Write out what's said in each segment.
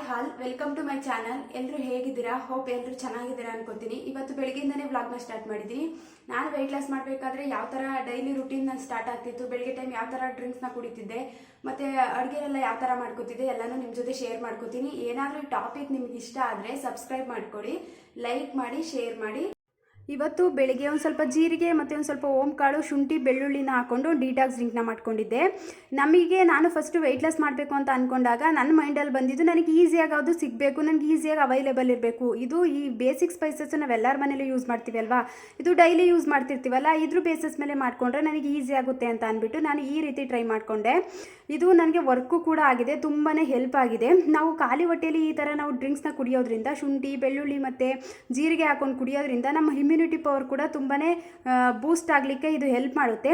Hall welcome to my channel. ಎಲ್ಲರೂ ಹೇಗಿದ್ದೀರಾ? Hope ಎಲ್ಲರೂ ಚೆನ್ನಾಗಿದ್ದೀರಾ ಅನ್ಕೋತೀನಿ. ಇವತ್ತು ಬೆಳಗ್ಗೆಯಿಂದನೇ ವ್ಲಾಗ್ನ ಸ್ಟಾರ್ಟ್ ಮಾಡಿದ್ದೀನಿ. ನಾನು ವೆಯ್ಟ್ ಲಾಸ್ ಮಾಡಬೇಕಾದ್ರೆ ಯಾವ ಥರ ಡೈಲಿ ರುಟೀನ್ ನಾನು ಸ್ಟಾರ್ಟ್ ಆಗ್ತಿತ್ತು, ಬೆಳಗ್ಗೆ ಟೈಮ್ ಯಾವ ಥರ ಡ್ರಿಂಕ್ಸ್ನ ಕುಡಿತಿದ್ದೆ, ಮತ್ತು ಅಡುಗೆನೆಲ್ಲ ಯಾವ ಥರ ಮಾಡ್ಕೋತಿದ್ದೆ ಎಲ್ಲನೂ ನಿಮ್ಮ ಜೊತೆ ಶೇರ್ ಮಾಡ್ಕೋತೀನಿ. ಏನಾದರೂ ಈ ಟಾಪಿಕ್ ನಿಮ್ಗೆ ಇಷ್ಟ ಆದರೆ ಸಬ್ಸ್ಕ್ರೈಬ್ ಮಾಡ್ಕೊಳ್ಳಿ, ಲೈಕ್ ಮಾಡಿ, ಶೇರ್ ಮಾಡಿ. ಇವತ್ತು ಬೆಳಿಗ್ಗೆ ಒಂದು ಸ್ವಲ್ಪ ಜೀರಿಗೆ ಮತ್ತು ಒಂದು ಸ್ವಲ್ಪ ಓಂಕಾಳು, ಶುಂಠಿ, ಬೆಳ್ಳುಳ್ಳಿನ ಹಾಕ್ಕೊಂಡು ಡಿಟಾಕ್ಸ್ ಡ್ರಿಂಕ್ನ ಮಾಡ್ಕೊಂಡಿದ್ದೆ. ನಾನು ಫಸ್ಟು ವೆಯ್ಟ್ ಲಾಸ್ ಮಾಡಬೇಕು ಅಂತ ಅಂದ್ಕೊಂಡಾಗ ನನ್ನ ಮೈಂಡಲ್ಲಿ ಬಂದಿದ್ದು ನನಗೆ ಈಸಿಯಾಗಿ ಅದು ಸಿಗಬೇಕು, ನನಗೆ ಈಸಿಯಾಗಿ ಅವೈಲೇಬಲ್ ಇರಬೇಕು. ಈ ಬೇಸಿಕ್ ಸ್ಪೈಸಸ್ ನಾವೆಲ್ಲರ ಮನೇಲಿ ಯೂಸ್ ಮಾಡ್ತೀವಿ ಅಲ್ವಾ, ಇದು ಡೈಲಿ ಯೂಸ್ ಮಾಡ್ತಿರ್ತೀವಲ್ಲ, ಇದ್ರ ಬೇಸಿಸ್ ಮೇಲೆ ಮಾಡಿಕೊಂಡ್ರೆ ನನಗೆ ಈಸಿ ಆಗುತ್ತೆ ಅಂತ ಅಂದ್ಬಿಟ್ಟು ನಾನು ಈ ರೀತಿ ಟ್ರೈ ಮಾಡಿಕೊಂಡೆ. ಇದು ನನಗೆ ವರ್ಕು ಕೂಡ ಆಗಿದೆ, ತುಂಬಾ ಹೆಲ್ಪ್ ಆಗಿದೆ. ನಾವು ಖಾಲಿ ಹೊಟ್ಟೆಯಲ್ಲಿ ಈ ಥರ ನಾವು ಡ್ರಿಂಕ್ಸ್ನ ಕುಡಿಯೋದ್ರಿಂದ, ಶುಂಠಿ, ಬೆಳ್ಳುಳ್ಳಿ ಮತ್ತು ಜೀರಿಗೆ ಹಾಕೊಂಡು ಕುಡಿಯೋದ್ರಿಂದ ನಮ್ಮ ಇಮ್ಯುನಿಟಿ ಪವರ್ ಕೂಡ ತುಂಬಾ ಬೂಸ್ಟ್ ಆಗಲಿಕ್ಕೆ ಇದು ಹೆಲ್ಪ್ ಮಾಡುತ್ತೆ.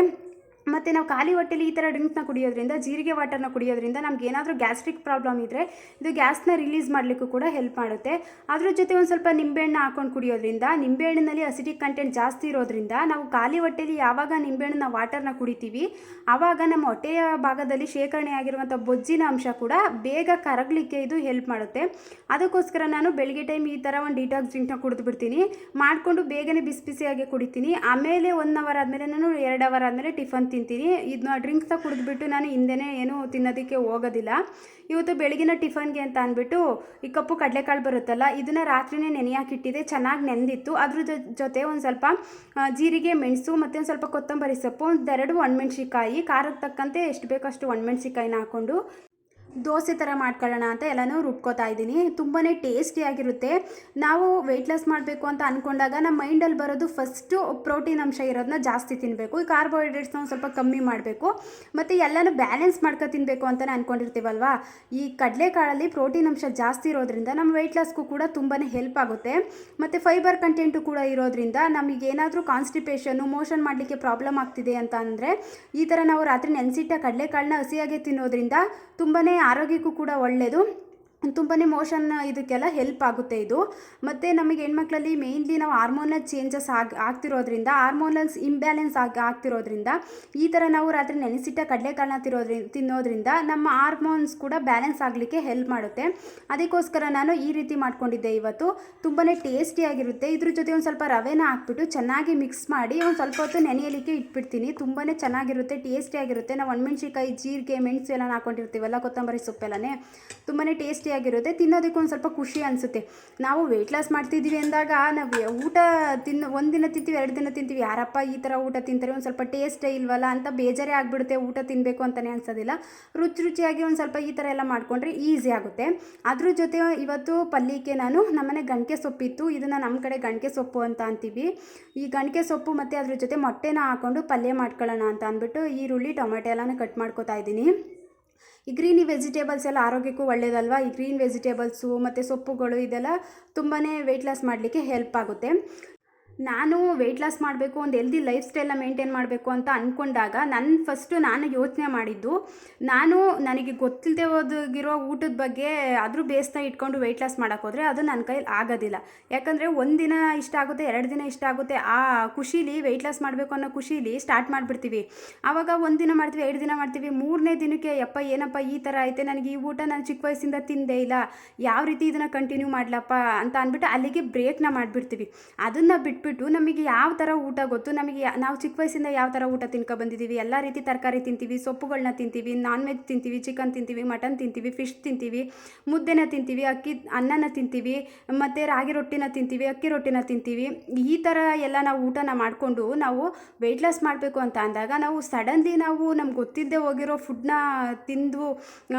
ಮತ್ತು ನಾವು ಖಾಲಿ ಹೊಟ್ಟೆಲಿ ಈ ಥರ ಡ್ರಿಂಕ್ಸ್ನ ಕುಡಿಯೋದ್ರಿಂದ, ಜೀರಿಗೆ ವಾಟರ್ನ ಕುಡಿಯೋದ್ರಿಂದ ನಮ್ಗೆ ಏನಾದರೂ ಗ್ಯಾಸ್ಟ್ರಿಕ್ ಪ್ರಾಬ್ಲಮ್ ಇದ್ದರೆ ಇದು ಗ್ಯಾಸ್ನ ರಿಲೀಸ್ ಮಾಡಲಿಕ್ಕೂ ಕೂಡ ಹೆಲ್ಪ್ ಮಾಡುತ್ತೆ. ಅದ್ರ ಜೊತೆ ಒಂದು ಸ್ವಲ್ಪ ನಿಂಬೆಹಣ್ಣು ಹಾಕೊಂಡು ಕುಡಿಯೋದ್ರಿಂದ, ನಿಂಬೆಹಣ್ಣಿನಲ್ಲಿ ಅಸಿಡಿಕ್ ಕಂಟೆಂಟ್ ಜಾಸ್ತಿ ಇರೋದ್ರಿಂದ ನಾವು ಖಾಲಿ ಹೊಟ್ಟೆಲಿ ಯಾವಾಗ ನಿಂಬೆಹಣ್ಣಿನ ವಾಟರ್ನ ಕುಡಿತೀವಿ ಆವಾಗ ನಮ್ಮ ಹೊಟ್ಟೆಯ ಭಾಗದಲ್ಲಿ ಶೇಖರಣೆ ಆಗಿರುವಂಥ ಬೊಜ್ಜಿನ ಅಂಶ ಕೂಡ ಬೇಗ ಕರಗಲಿಕ್ಕೆ ಇದು ಹೆಲ್ಪ್ ಮಾಡುತ್ತೆ. ಅದಕ್ಕೋಸ್ಕರ ನಾನು ಬೆಳಗ್ಗೆ ಟೈಮ್ ಈ ಥರ ಒಂದು ಡಿಟಾಕ್ಸ್ ಡ್ರಿಂಕ್ನ ಕುಡಿದು ಬಿಡ್ತೀನಿ, ಮಾಡಿಕೊಂಡು ಬೇಗನೆ ಬಿಸಿ ಬಿಸಿಯಾಗಿ ಕುಡಿತೀನಿ. ಆಮೇಲೆ 1 ಅವರ್ ಆದಮೇಲೆ ನಾನು 2 ಅವರ್ ಆದಮೇಲೆ ಟಿಫನ್ ತಿಂತೀನಿ. ಇದನ್ನ ಡ್ರಿಂಕ್ಸ್ನ ಕುಡಿದ್ಬಿಟ್ಟು ನಾನು ಹಿಂದೆನೇ ಏನು ತಿನ್ನೋದಕ್ಕೆ ಹೋಗೋದಿಲ್ಲ. ಇವತ್ತು ಬೆಳಗಿನ ಟಿಫನ್ಗೆ ಅಂತ ಅಂದ್ಬಿಟ್ಟು ಈ ಕಪ್ಪು ಕಡಲೆಕಾಳು ಬರುತ್ತಲ್ಲ, ಇದನ್ನು ರಾತ್ರಿನೇ ನೆನೆಯಾಕಿಟ್ಟಿದೆ, ಚೆನ್ನಾಗಿ ನೆಂದಿತ್ತು. ಅದ್ರ ಜೊತೆ ಒಂದು ಸ್ವಲ್ಪ ಜೀರಿಗೆ, ಮೆಣಸು ಮತ್ತು ಒಂದು ಸ್ವಲ್ಪ ಕೊತ್ತಂಬರಿ ಸೊಪ್ಪು, 2 ಒಣಮೆಣ್ಸಿಕಾಯಿ, ಖಾರಕ್ಕೆ ತಕ್ಕಂತೆ ಎಷ್ಟು ಬೇಕೋ ಅಷ್ಟು ಒಣಮೆಣ್ಸಿಕಾಯಿನ ಹಾಕ್ಕೊಂಡು ದೋಸೆ ಥರ ಮಾಡ್ಕೊಳ್ಳೋಣ ಅಂತ ಎಲ್ಲನೂ ರುಬ್ಕೋತಾ ಇದ್ದೀನಿ. ತುಂಬಾ ಟೇಸ್ಟಿಯಾಗಿರುತ್ತೆ. ನಾವು ವೆಯ್ಟ್ ಲಾಸ್ ಮಾಡಬೇಕು ಅಂತ ಅಂದ್ಕೊಂಡಾಗ ನಮ್ಮ ಮೈಂಡಲ್ಲಿ ಬರೋದು ಫಸ್ಟು ಪ್ರೋಟೀನ್ ಅಂಶ ಇರೋದನ್ನ ಜಾಸ್ತಿ ತಿನ್ನಬೇಕು, ಈ ಕಾರ್ಬೋಹೈಡ್ರೇಟ್ಸ್ನ ಒಂದು ಸ್ವಲ್ಪ ಕಮ್ಮಿ ಮಾಡಬೇಕು, ಮತ್ತು ಎಲ್ಲನೂ ಬ್ಯಾಲೆನ್ಸ್ ಮಾಡ್ಕೊ ತಿನ್ನಬೇಕು ಅಂತಲೇ ಅಂದ್ಕೊಂಡಿರ್ತೀವಲ್ವಾ. ಈ ಕಡಲೆಕಾಳಲ್ಲಿ ಪ್ರೋಟೀನ್ ಅಂಶ ಜಾಸ್ತಿ ಇರೋದ್ರಿಂದ ನಮ್ಮ ವೆಯ್ಟ್ ಲಾಸ್ಗೂ ಕೂಡ ತುಂಬಾ ಹೆಲ್ಪ್ ಆಗುತ್ತೆ. ಮತ್ತು ಫೈಬರ್ ಕಂಟೆಂಟು ಕೂಡ ಇರೋದ್ರಿಂದ ನಮಗೇನಾದರೂ ಕಾನ್ಸ್ಟಿಪೇಷನ್ನು, ಮೋಷನ್ ಮಾಡಲಿಕ್ಕೆ ಪ್ರಾಬ್ಲಮ್ ಆಗ್ತಿದೆ ಅಂತ ಅಂದರೆ ಈ ಥರ ನಾವು ರಾತ್ರಿ ನೆನೆಸಿಟ್ಟ ಕಡಲೆಕಾಳನ್ನ ಹಸಿಯಾಗಿ ತಿನ್ನೋದ್ರಿಂದ ತುಂಬಾ ಆರೋಗ್ಯಕ್ಕೂ ಕೂಡ ಒಳ್ಳೆಯದು, ತುಂಬಾ ಮೋಷನ್ ಇದಕ್ಕೆಲ್ಲ ಹೆಲ್ಪ್ ಆಗುತ್ತೆ ಇದು. ಮತ್ತು ನಮಗೆ ಹೆಣ್ಮಕ್ಳಲ್ಲಿ ಮೇಯ್ನ್ಲಿ ನಾವು ಹಾರ್ಮೋನಲ್ ಚೇಂಜಸ್ ಆಗ್ತಿರೋದ್ರಿಂದ, ಹಾರ್ಮೋನಲ್ಸ್ ಇಂಬ್ಯಾಲೆನ್ಸ್ ಆಗ್ತಿರೋದ್ರಿಂದ ಈ ಥರ ನಾವು ರಾತ್ರಿ ನೆನೆಸಿಟ್ಟ ಕಡಲೆಕಾಳನ್ನ ತಿನ್ನೋದ್ರಿಂದ ನಮ್ಮ ಹಾರ್ಮೋನ್ಸ್ ಕೂಡ ಬ್ಯಾಲೆನ್ಸ್ ಆಗಲಿಕ್ಕೆ ಹೆಲ್ಪ್ ಮಾಡುತ್ತೆ. ಅದಕ್ಕೋಸ್ಕರ ನಾನು ಈ ರೀತಿ ಮಾಡ್ಕೊಂಡಿದ್ದೆ ಇವತ್ತು. ತುಂಬಾ ಟೇಸ್ಟಿಯಾಗಿರುತ್ತೆ. ಇದ್ರ ಜೊತೆ ಒಂದು ಸ್ವಲ್ಪ ರವೆನ ಹಾಕ್ಬಿಟ್ಟು ಚೆನ್ನಾಗಿ ಮಿಕ್ಸ್ ಮಾಡಿ ಒಂದು ಸ್ವಲ್ಪ ಹೊತ್ತು ನೆನೆಯಲಿಕ್ಕೆ ಇಟ್ಬಿಡ್ತೀನಿ. ತುಂಬಾ ಚೆನ್ನಾಗಿರುತ್ತೆ, ಟೇಸ್ಟಿಯಾಗಿರುತ್ತೆ. ನಾವು ಒಣಮೆಣ್ಸಿಕಾಯಿ, ಜೀರಿಗೆ, ಮೆಣಸು ಎಲ್ಲ ಹಾಕೊಂಡಿರ್ತೀವಲ್ಲ, ಕೊತ್ತಂಬರಿ ಸೊಪ್ಪೆಲ್ಲನೇ ತುಂಬಾ ಟೇಸ್ಟಿಯಾಗಿರುತ್ತೆ. ತಿನ್ನೋದಕ್ಕೆ ಒಂದು ಸ್ವಲ್ಪ ಖುಷಿ ಅನಿಸುತ್ತೆ. ನಾವು ವೆಯ್ಟ್ ಲಾಸ್ ಮಾಡ್ತಿದ್ದೀವಿ ಅಂದಾಗ ನಾವು ಊಟ ಒಂದಿನ ತಿಂತೀವಿ, 2 ದಿನ ತಿಂತೀವಿ, ಯಾರಪ್ಪ ಈ ಥರ ಊಟ ತಿಂತಾರೆ, ಒಂದು ಸ್ವಲ್ಪ ಟೇಸ್ಟೇ ಇಲ್ವಲ್ಲ ಅಂತ ಬೇಜಾರೇ ಆಗಿಬಿಡುತ್ತೆ. ಊಟ ತಿನ್ನಬೇಕು ಅಂತಲೇ ಅನ್ಸೋದಿಲ್ಲ. ರುಚಿಯಾಗಿ ಒಂದು ಸ್ವಲ್ಪ ಈ ಥರ ಎಲ್ಲ ಮಾಡಿಕೊಂಡ್ರೆ ಈಸಿ ಆಗುತ್ತೆ. ಅದ್ರ ಜೊತೆ ಇವತ್ತು ಪಲ್ಯಕ್ಕೆ ನಾನು ನಮ್ಮನೆ ಗಣಕೆ ಸೊಪ್ಪಿತ್ತು, ಇದನ್ನು ನಮ್ಮ ಕಡೆ ಗಣಕೆ ಸೊಪ್ಪು ಅಂತ ಅಂತೀವಿ. ಈ ಗಣಕೆ ಸೊಪ್ಪು ಮತ್ತು ಅದ್ರ ಜೊತೆ ಮೊಟ್ಟೆನ ಹಾಕ್ಕೊಂಡು ಪಲ್ಯ ಮಾಡ್ಕೊಳ್ಳೋಣ ಅಂತ ಅಂದ್ಬಿಟ್ಟು ಈರುಳ್ಳಿ, ಟೊಮೆಟೊ ಎಲ್ಲನೂ ಕಟ್ ಮಾಡ್ಕೊತಾ ಇದ್ದೀನಿ. ಈ ಗ್ರೀನ್ ವೆಜಿಟೇಬಲ್ಸ್ ಎಲ್ಲ ಆರೋಗ್ಯಕ್ಕೂ ಒಳ್ಳೆಯದಲ್ವಾ. ಈ ಗ್ರೀನ್ ವೆಜಿಟೇಬಲ್ಸು ಮತ್ತು ಸೊಪ್ಪುಗಳು ಇದೆಲ್ಲ ತುಂಬಾ ವೆಯ್ಟ್ ಲಾಸ್ ಮಾಡಲಿಕ್ಕೆ ಹೆಲ್ಪ್ ಆಗುತ್ತೆ. ನಾನು ವೆಯ್ಟ್ ಲಾಸ್ ಮಾಡಬೇಕು, ಒಂದು ಹೆಲ್ದಿ ಲೈಫ್ ಸ್ಟೈಲ್ನ ಮೇಂಟೈನ್ ಮಾಡಬೇಕು ಅಂತ ಅಂದ್ಕೊಂಡಾಗ ನಾನು ಯೋಚನೆ ಮಾಡಿದ್ದು, ನನಗೆ ಗೊತ್ತಿಲ್ಲದೆ ಹೋಗಿರೋ ಊಟದ ಬಗ್ಗೆ ಅದ್ರ ಬೇಸ್ನ ಇಟ್ಕೊಂಡು ವೆಯ್ಟ್ ಲಾಸ್ ಮಾಡೋಕ್ಕೋದ್ರೆ ಅದು ನನ್ನ ಕೈಯಲ್ಲಿ ಆಗೋದಿಲ್ಲ. ಯಾಕಂದರೆ ಒಂದಿನ ಇಷ್ಟ ಆಗುತ್ತೆ, 2 ದಿನ ಇಷ್ಟ ಆಗುತ್ತೆ, ಆ ಖುಷೀಲಿ ವೆಯ್ಟ್ ಲಾಸ್ ಮಾಡಬೇಕು ಅನ್ನೋ ಖುಷೀಲಿ ಸ್ಟಾರ್ಟ್ ಮಾಡಿಬಿಡ್ತೀವಿ. ಆವಾಗ 1 ದಿನ ಮಾಡ್ತೀವಿ, 2 ದಿನ ಮಾಡ್ತೀವಿ, 3ನೇ ದಿನಕ್ಕೆ ಏನಪ್ಪ ಈ ಥರ ಐತೆ, ನನಗೆ ಈ ಊಟ ನಾನು ಚಿಕ್ಕ ವಯಸ್ಸಿಂದ ತಿಂದೇ ಇಲ್ಲ, ಯಾವ ರೀತಿ ಇದನ್ನು ಕಂಟಿನ್ಯೂ ಮಾಡಲಪ್ಪ ಅಂತ ಅಂದ್ಬಿಟ್ಟು ಅಲ್ಲಿಗೆ ಬ್ರೇಕ್ನ ಮಾಡಿಬಿಡ್ತೀವಿ. ಅದನ್ನು ಬಿಟ್ಬಿಟ್ಟು ನಮಗೆ ಯಾವ ಥರ ಊಟ ಗೊತ್ತು, ನಾವು ಚಿಕ್ಕ ವಯಸ್ಸಿಂದ ಯಾವ ಥರ ಊಟ ತಿನ್ಕೊಬಂದಿದ್ದೀವಿ, ಎಲ್ಲ ರೀತಿ ತರಕಾರಿ ತಿಂತೀವಿ, ಸೊಪ್ಪುಗಳನ್ನ ತಿಂತೀವಿ, ನಾನ್ ವೆಜ್ ತಿಂತೀವಿ, ಚಿಕನ್ ತಿಂತೀವಿ, ಮಟನ್ ತಿಂತೀವಿ, ಫಿಶ್ ತಿಂತೀವಿ, ಮುದ್ದೆನ ತಿಂತೀವಿ, ಅನ್ನನ ತಿಂತೀವಿ, ಮತ್ತು ರಾಗಿ ರೊಟ್ಟಿನ ತಿಂತೀವಿ, ಅಕ್ಕಿ ರೊಟ್ಟಿನ ತಿಂತೀವಿ. ಈ ಥರ ಎಲ್ಲ ನಾವು ಊಟನ ಮಾಡಿಕೊಂಡು ನಾವು ವೆಯ್ಟ್ ಲಾಸ್ ಮಾಡಬೇಕು ಅಂತ ಅಂದಾಗ ನಾವು ಸಡನ್ಲಿ ನಮ್ಗೆ ಗೊತ್ತಿಲ್ಲದೆ ಹೋಗಿರೋ ಫುಡ್ನ ತಿಂದು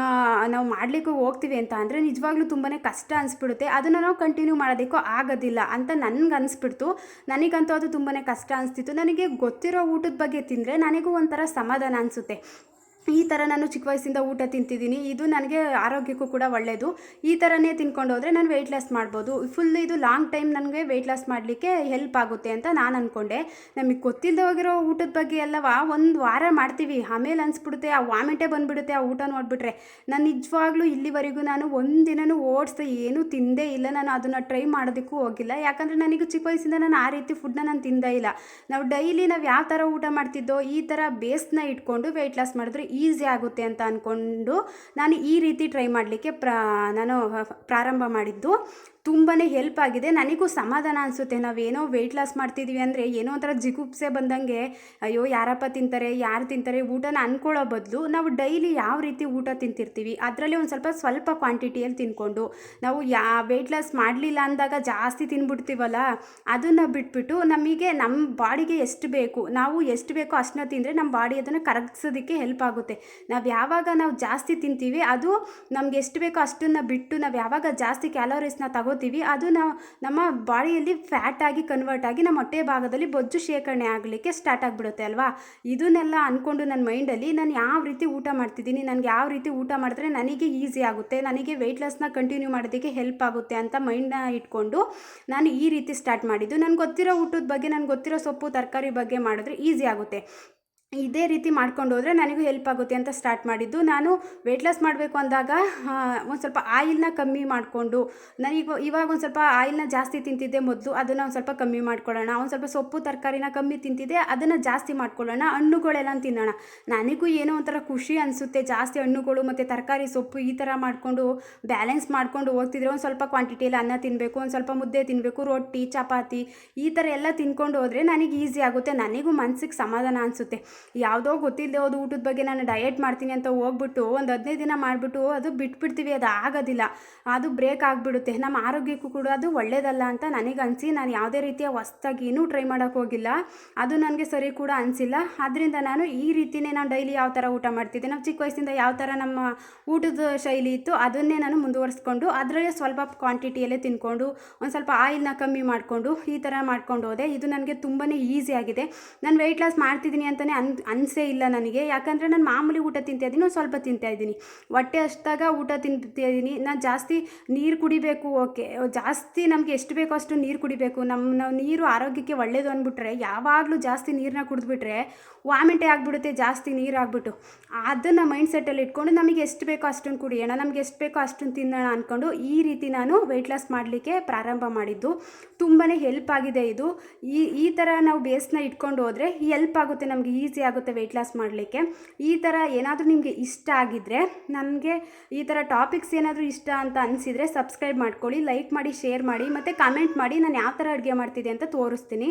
ನಾವು ಮಾಡಲಿಕ್ಕೆ ಹೋಗ್ತೀವಿ ಅಂತ ಅಂದರೆ ನಿಜವಾಗ್ಲೂ ತುಂಬಾ ಕಷ್ಟ ಅನಿಸ್ಬಿಡುತ್ತೆ. ಅದನ್ನು ನಾವು ಕಂಟಿನ್ಯೂ ಮಾಡೋದಕ್ಕೂ ಆಗೋದಿಲ್ಲ ಅಂತ ನನಗೆ ಅನಿಸ್ಬಿಡ್ತು. ನನಗಂತೂ ಅದು ತುಂಬಾ ಕಷ್ಟ ಅನಿಸ್ತಿತ್ತು. ನನಗೆ ಗೊತ್ತಿರೋ ಊಟದ ಬಗ್ಗೆ ತಿಂದರೆ ನನಗೂ ಒಂಥರ ಸಮಾಧಾನ ಅನಿಸುತ್ತೆ. ಈ ಥರ ನಾನು ಚಿಕ್ಕ ವಯಸ್ಸಿಂದ ಊಟ ತಿಂತಿದ್ದೀನಿ, ಇದು ನನಗೆ ಆರೋಗ್ಯಕ್ಕೂ ಕೂಡ ಒಳ್ಳೆಯದು, ಈ ಥರನೇ ತಿನ್ಕೊಂಡು ಹೋದರೆ ನಾನು ವೆಯ್ಟ್ ಲಾಸ್ ಮಾಡ್ಬೋದು, ಫುಲ್ ಇದು ಲಾಂಗ್ ಟೈಮ್ ನನಗೆ ವೆಯ್ಟ್ ಲಾಸ್ ಮಾಡಲಿಕ್ಕೆ ಹೆಲ್ಪ್ ಆಗುತ್ತೆ ಅಂತ ನಾನು ಅಂದ್ಕೊಂಡೆ. ನಮಗೆ ಗೊತ್ತಿಲ್ಲದೆ ಹೋಗಿರೋ ಊಟದ ಬಗ್ಗೆ ಎಲ್ಲವ 1 ವಾರ ಮಾಡ್ತೀವಿ, ಆಮೇಲೆ ಅನಿಸ್ಬಿಡುತ್ತೆ, ಆ ವಾಮಿಟೇ ಬಂದುಬಿಡುತ್ತೆ ಆ ಊಟ ನೋಡಿಬಿಟ್ರೆ. ನಾನು ನಿಜವಾಗ್ಲೂ ಇಲ್ಲಿವರೆಗೂ ನಾನು ಒಂದಿನೂ ಓಟ್ಸ್ ಏನೂ ತಿಂದೇ ಇಲ್ಲ, ನಾನು ಅದನ್ನು ಟ್ರೈ ಮಾಡೋದಕ್ಕೂ ಹೋಗಿಲ್ಲ. ಯಾಕಂದರೆ ನನಗೆ ಚಿಕ್ಕ ವಯಸ್ಸಿಂದ ನಾನು ಆ ರೀತಿ ಫುಡ್ನ ನಾನು ತಿಂದೇ ಇಲ್ಲ. ನಾವು ಡೈಲಿ ಯಾವ ಥರ ಊಟ ಮಾಡ್ತಿದ್ದೋ ಈ ಥರ ಬೇಸ್ನ ಇಟ್ಕೊಂಡು ವೆಯ್ಟ್ ಲಾಸ್ ಮಾಡಿದ್ರೆ ಈಸಿ ಆಗುತ್ತೆ ಅಂತ ಅಂದ್ಕೊಂಡು ನಾನು ಈ ರೀತಿ ಟ್ರೈ ಮಾಡಲಿಕ್ಕೆ ನಾನು ಪ್ರಾರಂಭ ಮಾಡಿದ್ದು. ತುಂಬಾ ಹೆಲ್ಪ್ ಆಗಿದೆ. ನನಗೂ ಸಮಾಧಾನ ಅನಿಸುತ್ತೆ. ನಾವೇನೋ ವೆಯ್ಟ್ ಲಾಸ್ ಮಾಡ್ತಿದ್ದೀವಿ ಅಂದರೆ ಏನೋ ಒಂಥರ ಜಿಗುಪ್ಸೆ ಬಂದಂಗೆ, ಅಯ್ಯೋ ಯಾರಪ್ಪ ತಿಂತಾರೆ, ಯಾರು ತಿಂತಾರೆ ಊಟನ ಅಂದ್ಕೊಳ್ಳೋ ಬದಲು ನಾವು ಡೈಲಿ ಯಾವ ರೀತಿ ಊಟ ತಿಂತಿರ್ತೀವಿ ಅದರಲ್ಲಿ ಒಂದು ಸ್ವಲ್ಪ ಕ್ವಾಂಟಿಟಿಯಲ್ಲಿ ತಿಂದ್ಕೊಂಡು, ನಾವು ವೆಯ್ಟ್ ಲಾಸ್ ಮಾಡಲಿಲ್ಲ ಅಂದಾಗ ಜಾಸ್ತಿ ತಿಂದ್ಬಿಡ್ತೀವಲ್ಲ, ಅದನ್ನು ಬಿಟ್ಬಿಟ್ಟು ನಮಗೆ ನಮ್ಮ ಬಾಡಿಗೆ ಎಷ್ಟು ಬೇಕು, ನಾವು ಎಷ್ಟು ಬೇಕೋ ಅಷ್ಟನ್ನ ತಿಂದರೆ ನಮ್ಮ ಬಾಡಿ ಅದನ್ನು ಕರಗಿಸೋದಕ್ಕೆ ಹೆಲ್ಪ್ ಆಗುತ್ತೆ. ನಾವು ಜಾಸ್ತಿ ತಿಂತೀವಿ, ಅದು ನಮ್ಗೆ ಎಷ್ಟು ಬೇಕೋ ಅಷ್ಟನ್ನು ಬಿಟ್ಟು ನಾವು ಯಾವಾಗ ಜಾಸ್ತಿ ಕ್ಯಾಲೋರೀಸ್ನ ತಗೋತೀವಿ ಅದು ನಮ್ಮ ಬಾಡಿಯಲ್ಲಿ ಫ್ಯಾಟ್ ಆಗಿ ಕನ್ವರ್ಟ್ ಆಗಿ ನಮ್ಮ ಹೊಟ್ಟೆ ಭಾಗದಲ್ಲಿ ಬೊಜ್ಜು ಶೇಖರಣೆ ಆಗಲಿಕ್ಕೆ ಸ್ಟಾರ್ಟ್ ಆಗಿಬಿಡುತ್ತೆ ಅಲ್ವಾ. ಇದನ್ನೆಲ್ಲ ಅಂದ್ಕೊಂಡು ನನ್ನ ಮೈಂಡಲ್ಲಿ ನಾನು ಯಾವ ರೀತಿ ಊಟ ಮಾಡ್ತಿದ್ದೀನಿ, ನನಗೆ ಯಾವ ರೀತಿ ಊಟ ಮಾಡಿದ್ರೆ ನನಗೆ ಈಸಿ ಆಗುತ್ತೆ, ನನಗೆ ವೆಯ್ಟ್ ಲಾಸ್ನ ಕಂಟಿನ್ಯೂ ಮಾಡೋದಕ್ಕೆ ಹೆಲ್ಪ್ ಆಗುತ್ತೆ ಅಂತ ಮೈಂಡ್ನ ಇಟ್ಕೊಂಡು ನಾನು ಈ ರೀತಿ ಸ್ಟಾರ್ಟ್ ಮಾಡಿದ್ದು. ನನಗೆ ಗೊತ್ತಿರೋ ಊಟದ ಬಗ್ಗೆ, ನನಗೆ ಗೊತ್ತಿರೋ ಸೊಪ್ಪು ತರಕಾರಿ ಬಗ್ಗೆ ಮಾಡಿದ್ರೆ ಈಸಿ ಆಗುತ್ತೆ, ಇದೇ ರೀತಿ ಮಾಡ್ಕೊಂಡು ಹೋದರೆ ನನಗೂ ಹೆಲ್ಪ್ ಆಗುತ್ತೆ ಅಂತ ಸ್ಟಾರ್ಟ್ ಮಾಡಿದ್ದು. ನಾನು ವೆಯ್ಟ್ ಲಾಸ್ ಮಾಡಬೇಕು ಅಂದಾಗ ಒಂದು ಸ್ವಲ್ಪ ಆಯಿಲ್ನ ಕಮ್ಮಿ ಮಾಡಿಕೊಂಡು, ಇವಾಗ ಒಂದು ಸ್ವಲ್ಪ ಆಯಿಲ್ನ ಜಾಸ್ತಿ ತಿಂತಿದ್ದೆ ಮೊದಲು, ಅದನ್ನು ಒಂದು ಸ್ವಲ್ಪ ಕಮ್ಮಿ ಮಾಡ್ಕೊಳ್ಳೋಣ, ಒಂದು ಸ್ವಲ್ಪ ಸೊಪ್ಪು ತರಕಾರಿನ ಕಮ್ಮಿ ತಿಂತಿದ್ದೆ ಅದನ್ನು ಜಾಸ್ತಿ ಮಾಡ್ಕೊಳ್ಳೋಣ, ಹಣ್ಣುಗಳೆಲ್ಲ ತಿನ್ನೋಣ. ನನಗೂ ಏನೋ ಒಂಥರ ಖುಷಿ ಅನಿಸುತ್ತೆ, ಜಾಸ್ತಿ ಹಣ್ಣುಗಳು ಮತ್ತು ತರಕಾರಿ ಸೊಪ್ಪು ಈ ಥರ ಮಾಡಿಕೊಂಡು ಬ್ಯಾಲೆನ್ಸ್ ಮಾಡ್ಕೊಂಡು ಹೋಗ್ತಿದ್ರೆ ಒಂದು ಸ್ವಲ್ಪ ಕ್ವಾಂಟಿಟಿಯಲ್ಲಿ ಅನ್ನ ತಿನ್ನಬೇಕು, ಒಂದು ಸ್ವಲ್ಪ ಮುದ್ದೆ ತಿನ್ನಬೇಕು, ರೊಟ್ಟಿ ಚಪಾತಿ ಈ ಥರ ಎಲ್ಲ ತಿನ್ಕೊಂಡು ಹೋದರೆ ನನಗೆ ಈಸಿ ಆಗುತ್ತೆ, ನನಗೂ ಮನಸ್ಸಿಗೆ ಸಮಾಧಾನ ಅನಿಸುತ್ತೆ. ಯಾವುದೋ ಗೊತ್ತಿಲ್ಲದೆ ಹೋದ ಊಟದ ಬಗ್ಗೆ ನಾನು ಡಯಟ್ ಮಾಡ್ತೀನಿ ಅಂತ ಹೋಗ್ಬಿಟ್ಟು ಒಂದು 15 ದಿನ ಮಾಡಿಬಿಟ್ಟು ಅದು ಬಿಟ್ಬಿಡ್ತೀವಿ, ಅದು ಆಗೋದಿಲ್ಲ, ಅದು ಬ್ರೇಕ್ ಆಗಿಬಿಡುತ್ತೆ, ನಮ್ಮ ಆರೋಗ್ಯಕ್ಕೂ ಕೂಡ ಅದು ಒಳ್ಳೆಯದಲ್ಲ ಅಂತ ನನಗೆ ಅನಿಸಿ ನಾನು ಯಾವುದೇ ರೀತಿಯ ಹೊಸ್ದಾಗಿ ಏನೂ ಟ್ರೈ ಮಾಡೋಕ್ಕೆ ಹೋಗಿಲ್ಲ, ಅದು ನನಗೆ ಸರಿ ಕೂಡ ಅನಿಸಿಲ್ಲ. ಆದ್ದರಿಂದ ನಾನು ಈ ರೀತಿಯೇ ನಾನು ಡೈಲಿ ಯಾವ ಥರ ಊಟ ಮಾಡ್ತಿದ್ದೆ, ನಾವು ಚಿಕ್ಕ ವಯಸ್ಸಿಂದ ಯಾವ ಥರ ನಮ್ಮ ಊಟದ ಶೈಲಿ ಇತ್ತು ಅದನ್ನೇ ನಾನು ಮುಂದುವರಿಸ್ಕೊಂಡು ಅದರಲ್ಲೇ ಸ್ವಲ್ಪ ಕ್ವಾಂಟಿಟಿಯಲ್ಲೇ ತಿನ್ಕೊಂಡು ಒಂದು ಸ್ವಲ್ಪ ಆಯಿಲ್ನ ಕಮ್ಮಿ ಮಾಡಿಕೊಂಡು ಈ ಥರ ಮಾಡ್ಕೊಂಡು ಹೋದೆ. ಇದು ನನಗೆ ತುಂಬಾ ಈಸಿ ಆಗಿದೆ. ನಾನು ವೆಯ್ಟ್ ಲಾಸ್ ಮಾಡ್ತಿದ್ದೀನಿ ಅಂತಲೇ ಅನಿಸೇ ಇಲ್ಲ ನನಗೆ, ಯಾಕಂದರೆ ನಾನು ಮಾಮೂಲಿ ಊಟ ತಿಂತಾಯಿದ್ದೀನಿ, ಒಂದು ಸ್ವಲ್ಪ ತಿಂತಾಯಿದ್ದೀನಿ, ಹೊಟ್ಟೆ ಅಷ್ಟಾಗ ಊಟ ತಿಂತಾಯಿದ್ದೀನಿ. ನಾನು ಜಾಸ್ತಿ ನೀರು ಕುಡಿಬೇಕು, ಓಕೆ, ಜಾಸ್ತಿ ನಮಗೆ ಎಷ್ಟು ಬೇಕೋ ಅಷ್ಟು ನೀರು ಕುಡಿಬೇಕು, ನಾವು ನೀರು ಆರೋಗ್ಯಕ್ಕೆ ಒಳ್ಳೆಯದು ಅಂದ್ಬಿಟ್ರೆ ಯಾವಾಗಲೂ ಜಾಸ್ತಿ ನೀರನ್ನ ಕುಡಿದ್ಬಿಟ್ರೆ ವಾಮಿಂಟೇ ಆಗಿಬಿಡುತ್ತೆ, ಜಾಸ್ತಿ ನೀರು ಆಗಿಬಿಟ್ಟು. ಅದನ್ನು ಮೈಂಡ್ ಸೆಟ್ಟಲ್ಲಿ ಇಟ್ಕೊಂಡು ನಮಗೆ ಎಷ್ಟು ಬೇಕೋ ಅಷ್ಟನ್ನು ಕುಡಿಯೋಣ, ನಮಗೆ ಎಷ್ಟು ಬೇಕೋ ಅಷ್ಟನ್ನು ತಿನ್ನೋಣ ಅಂದ್ಕೊಂಡು ಈ ರೀತಿ ನಾನು ವೆಯ್ಟ್ ಲಾಸ್ ಮಾಡಲಿಕ್ಕೆ ಪ್ರಾರಂಭ ಮಾಡಿದ್ದು. ತುಂಬಾ ಹೆಲ್ಪ್ ಆಗಿದೆ ಇದು. ಈ ಥರ ನಾವು ಬೇಸ್ನ ಇಟ್ಕೊಂಡು ಹೋದರೆ ಹೆಲ್ಪ್ ಆಗುತ್ತೆ, ನಮಗೆ ಈಸಿ ಆಗುತ್ತೆ ವೆಯ್ಟ್ ಲಾಸ್ ಮಾಡಲಿಕ್ಕೆ. ಈ ಥರ ಏನಾದರೂ ನಿಮಗೆ ಇಷ್ಟ ಆಗಿದ್ದರೆ, ನನಗೆ ಈ ಥರ ಟಾಪಿಕ್ಸ್ ಏನಾದರೂ ಇಷ್ಟ ಅಂತ ಅನಿಸಿದರೆ ಸಬ್ಸ್ಕ್ರೈಬ್ ಮಾಡ್ಕೊಳ್ಳಿ, ಲೈಕ್ ಮಾಡಿ, ಶೇರ್ ಮಾಡಿ ಮತ್ತು ಕಮೆಂಟ್ ಮಾಡಿ, ನಾನು ಯಾವ ಥರ ಅಡುಗೆ ಮಾಡ್ತಿದ್ದೆ ಅಂತ ತೋರಿಸ್ತೀನಿ.